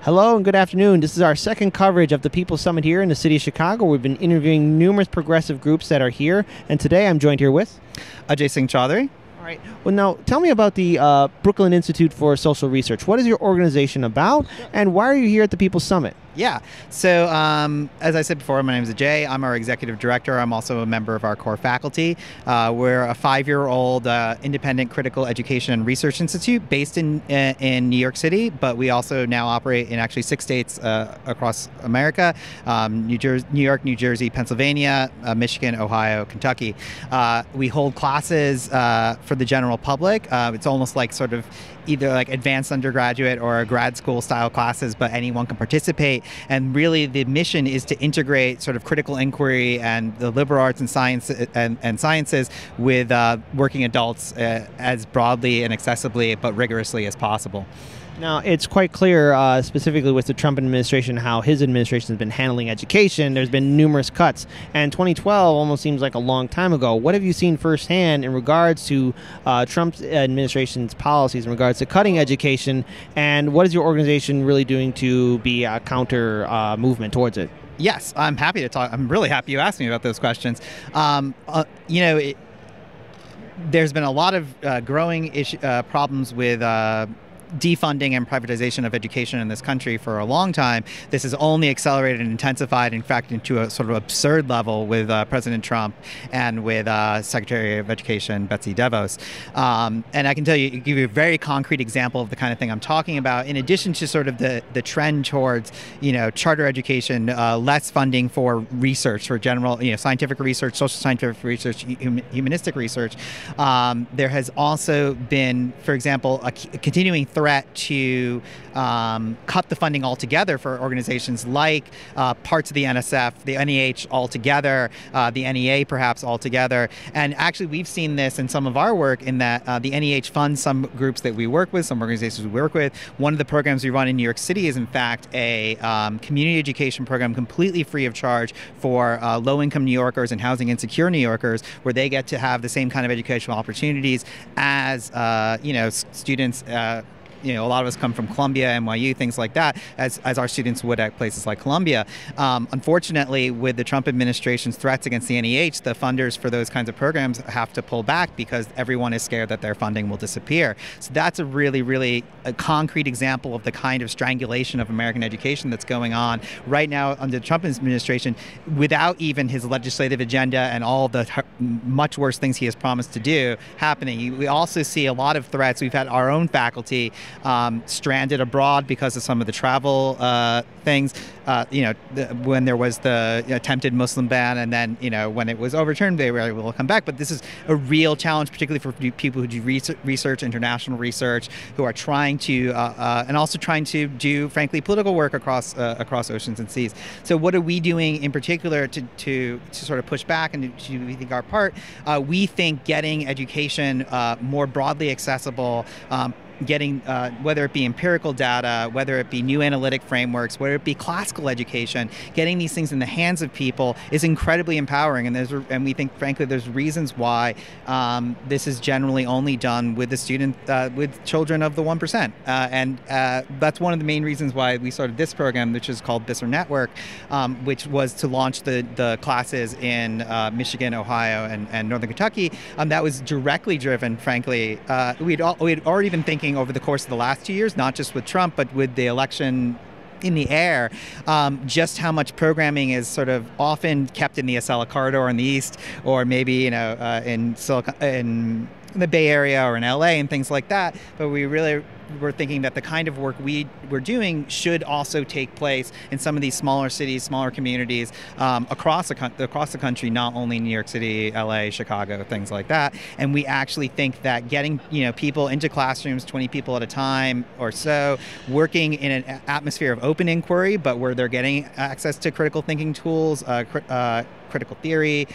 Hello and good afternoon. This is our second coverage of the People's Summit here in the city of Chicago. We've been interviewing numerous progressive groups that are here, and today I'm joined here with Ajay Singh Chaudhary. All right. Well, now tell me about the Brooklyn Institute for Social Research. What is your organization about, and why are you here at the People's Summit? Yeah. So as I said before, my name is Ajay. I'm our executive director. I'm also a member of our core faculty. We're a 5-year-old independent critical education and research institute based in New York City, but we also now operate in actually 6 states across America: New York, New Jersey, Pennsylvania, Michigan, Ohio, Kentucky. We hold classes for the general public. It's almost like sort of either like advanced undergraduate or grad school style classes, but anyone can participate. And really the mission is to integrate sort of critical inquiry and the liberal arts and science and sciences with working adults as broadly and accessibly but rigorously as possible. Now, it's quite clear, specifically with the Trump administration, how his administration has been handling education. There's been numerous cuts, and 2012 almost seems like a long time ago. What have you seen firsthand in regards to Trump's administration's policies in regards to cutting education, and what is your organization really doing to be a counter movement towards it? Yes, I'm happy to talk. I'm really happy you asked me about those questions. There's been a lot of growing problems with defunding and privatization of education in this country for a long time. This has only accelerated and intensified, in fact, into a sort of absurd level with President Trump and with Secretary of Education Betsy DeVos. And I can give you a very concrete example of the kind of thing I'm talking about. In addition to sort of the trend towards, charter education, less funding for research, for general, scientific research, social scientific research, humanistic research, there has also been, for example, a continuing threat to cut the funding altogether for organizations like parts of the NSF, the NEH altogether, the NEA perhaps altogether. And actually we've seen this in some of our work in that the NEH funds some groups that we work with, some organizations we work with. One of the programs we run in New York City is in fact a community education program completely free of charge for low-income New Yorkers and housing insecure New Yorkers, where they get to have the same kind of educational opportunities as students. A lot of us come from Columbia, NYU, things like that, as our students would at places like Columbia. Unfortunately, with the Trump administration's threats against the NEH, the funders for those kinds of programs have to pull back because everyone is scared that their funding will disappear. So that's a really a concrete example of the kind of strangulation of American education that's going on right now under the Trump administration, without even his legislative agenda and all the much worse things he has promised to do happening. We also see a lot of threats. We've had our own faculty stranded abroad because of some of the travel things. When there was the attempted Muslim ban, and then when it was overturned, they were able to come back. But this is a real challenge, particularly for people who do research, international research, who are trying to and also trying to do, frankly, political work across oceans and seas. So what are we doing in particular to sort of push back and to we think our part? We think getting education more broadly accessible, getting whether it be empirical data, whether it be new analytic frameworks, whether it be classical education, getting these things in the hands of people is incredibly empowering. And we think, frankly, there's reasons why this is generally only done with with children of the 1%. And that's one of the main reasons why we started this program, which is called Bisser Network, which was to launch the classes in Michigan, Ohio, and Northern Kentucky. That was directly driven, frankly. We'd already been thinking over the course of the last 2 years, not just with Trump, but with the election in the air, just how much programming is sort of often kept in the Acela corridor in the East, or maybe in the Bay Area or in LA and things like that. But we really were thinking that the kind of work we're doing should also take place in some of these smaller cities, smaller communities across the country, not only New York City, LA, Chicago, things like that. And we actually think that getting people into classrooms, 20 people at a time or so, working in an atmosphere of open inquiry, but where they're getting access to critical thinking tools, critical theory,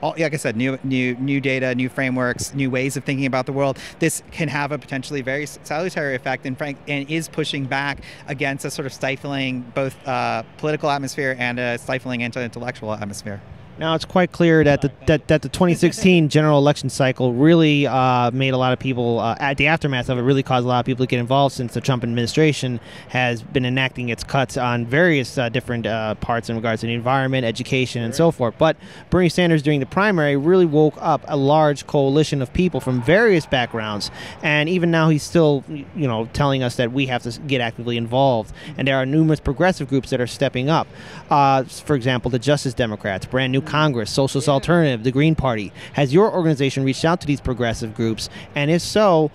like I said, new data, new frameworks, new ways of thinking about the world. This can have a potentially very salutary effect, and is pushing back against a sort of stifling both political atmosphere and a stifling anti-intellectual atmosphere. Now it's quite clear that the 2016 general election cycle really made a lot of people, at the aftermath of it, really caused a lot of people to get involved, since the Trump administration has been enacting its cuts on various different parts in regards to the environment, education, and so forth. But Bernie Sanders, during the primary, really woke up a large coalition of people from various backgrounds, and even now he's still, telling us that we have to get actively involved. And there are numerous progressive groups that are stepping up. For example, the Justice Democrats, Brand New Congress, Socialist Alternative, the Green Party. Has your organization reached out to these progressive groups? And if so,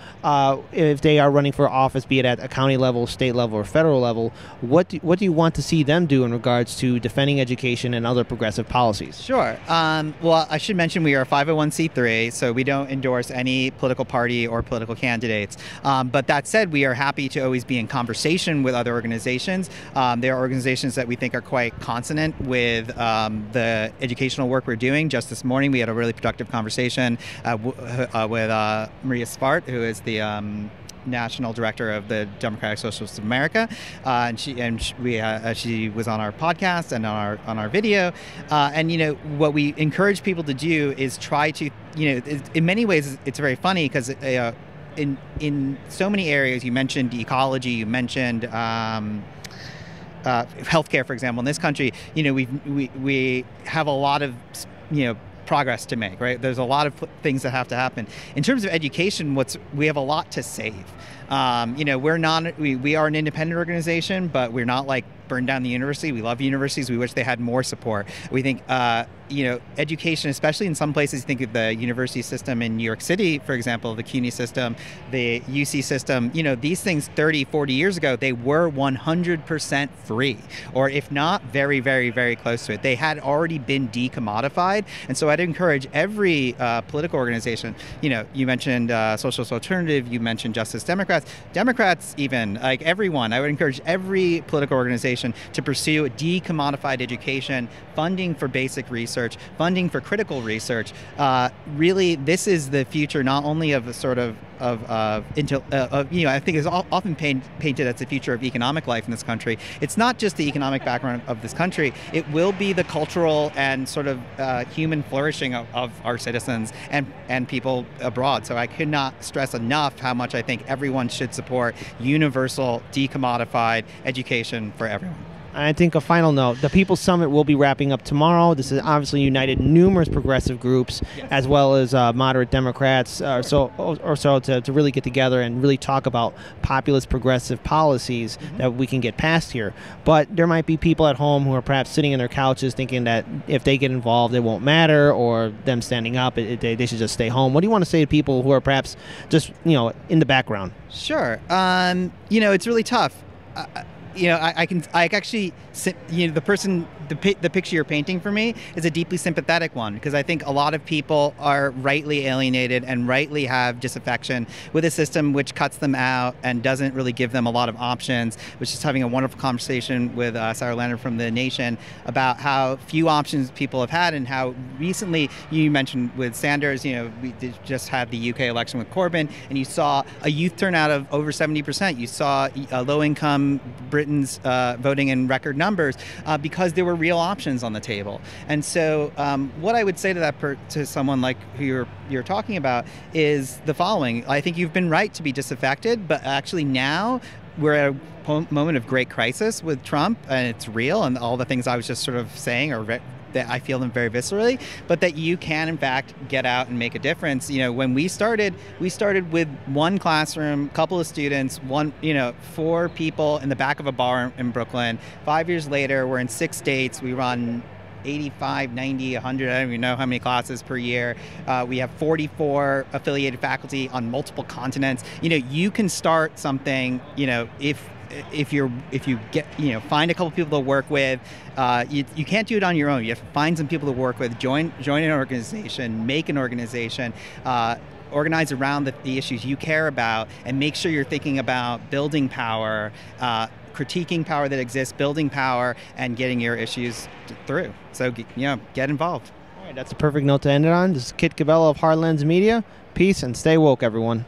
if they are running for office, be it at a county level, state level, or federal level, what do you want to see them do in regards to defending education and other progressive policies? Sure. Well, I should mention we are a 501c3, so we don't endorse any political party or political candidates. But that said, we are happy to always be in conversation with other organizations. There are organizations that we think are quite consonant with the educational work we're doing. Just this morning, we had a really productive conversation with Maria Spart, who is the national director of the Democratic Socialists of America, and she was on our podcast and on our video. And what we encourage people to do is try to, in many ways, it's very funny because in so many areas, you mentioned ecology, you mentioned healthcare, for example, in this country, we have a lot of, progress to make, right? There's a lot of things that have to happen. In terms of education, we have a lot to save. We are an independent organization, but we're not like burn down the university. We love universities. We wish they had more support. We think, education, especially in some places, think of the university system in New York City, for example, the CUNY system, the UC system, these things 30, 40 years ago, they were 100% free, or if not, very, very, very close to it. They had already been decommodified. And so I'd encourage every political organization, you mentioned Socialist Alternative, you mentioned Justice Democrats even, like everyone, I would encourage every political organization to pursue a decommodified education, funding for basic research, funding for critical research. Really, this is the future, not only of a sort of I think it's often painted as the future of economic life in this country. It's not just the economic background of this country. It will be the cultural and sort of human flourishing of our citizens and people abroad. So I could not stress enough how much I think everyone should support universal, decommodified education for everyone. I think a final note, the People's Summit will be wrapping up tomorrow. This has obviously united numerous progressive groups, yes, as well as moderate Democrats, to really get together and really talk about populist progressive policies that we can get past here. But there might be people at home who are perhaps sitting in their couches thinking that if they get involved, it won't matter, or them standing up, they should just stay home. What do you want to say to people who are perhaps just, in the background? Sure. It's really tough. I actually, the picture you're painting for me is a deeply sympathetic one, because I think a lot of people are rightly alienated and rightly have disaffection with a system which cuts them out and doesn't really give them a lot of options. I was just having a wonderful conversation with Sarah Leonard from The Nation about how few options people have had, and how recently, you mentioned with Sanders, we just had the UK election with Corbyn, and you saw a youth turnout of over 70%. You saw low-income Britons voting in record numbers because there were real options on the table. And so what I would say to to someone like who you're talking about is the following. I think you've been right to be disaffected, but actually now we're at a moment of great crisis with Trump, and it's real, and all the things I was just sort of saying are that I feel them very viscerally, but that you can in fact get out and make a difference. When we started with one classroom, couple of students, 4 people in the back of a bar in Brooklyn. 5 years later, we're in 6 states. We run 85, 90, 100, I don't even know how many classes per year. We have 44 affiliated faculty on multiple continents. You can start something, if you get, find a couple people to work with. You can't do it on your own. You have to find some people to work with, join an organization, make an organization, organize around the issues you care about, and make sure you're thinking about building power, critiquing power that exists, building power, and getting your issues through. So, get involved. All right, that's a perfect note to end it on. This is Kit Cabello of Heartlands Media. Peace and stay woke, everyone.